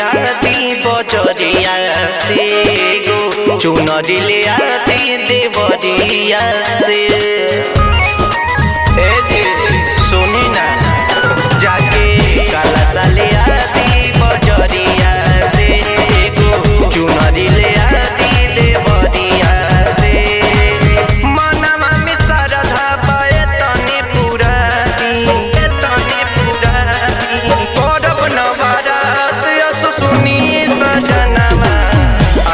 आती बजरिया से गो चुनरी ले आती देवरिया से। सुनी ना जाके काला साले आती बजरिया से गो चुनरी ले आती देवरिया से। मनमा में श्रद्धा पाए तनी पूरा करब नवरात असो सुनी सजनवा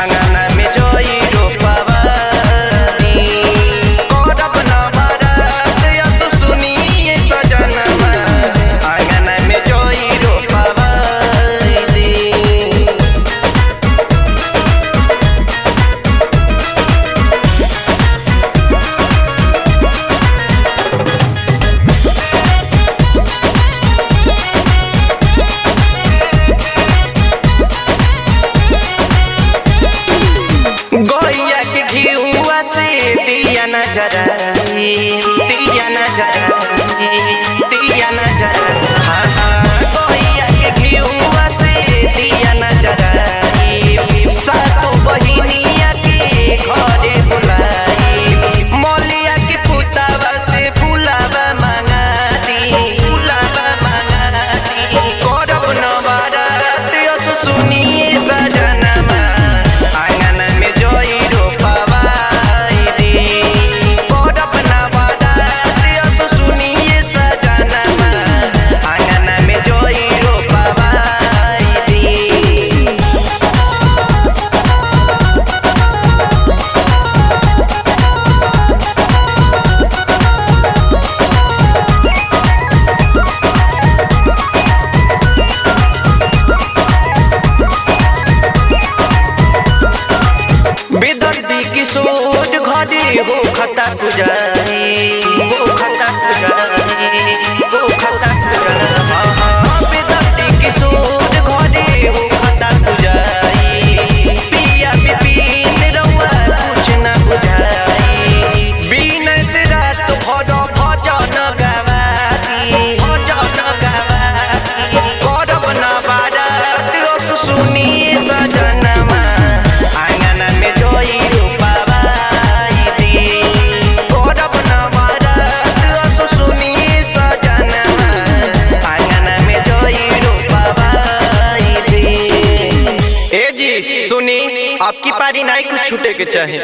आंगन में जोई रोपवा करब नवरात असो सुनी सजनवा आंगन में जोई रोपवा गैया के घिउआ से दिया न जराई दिया न जराई हाँ हाँ गैया के घिउआ से दिया न जराई। सातो बहिनिया के घरे बुलाई मौलिया के पुतावा से फुलावा मंगा दी करब नवरात असो सुनिए सजनवा आंगन में जोई रोपवाई करब नवरात असो सुनिए सजनवा आंगन में जोई रोपवाई। बेदर्दी किशोर घरे हो खता पुजारी हाँ हाँ बेदर्दी किशोर घरे हो खता पुजारी। पिया बिपिन रउआ कुछ न बुझाई बिन से रात भर भजन गवाती करब नवरात असो सुनी सजनवा आंगन में जोई रोपवाई करब नवरात असो सुनी सजनवा आंगन में जोई रोपवाई। ए जी सुनी आपकी पारी नहीं कुछ छूटे के चाहे।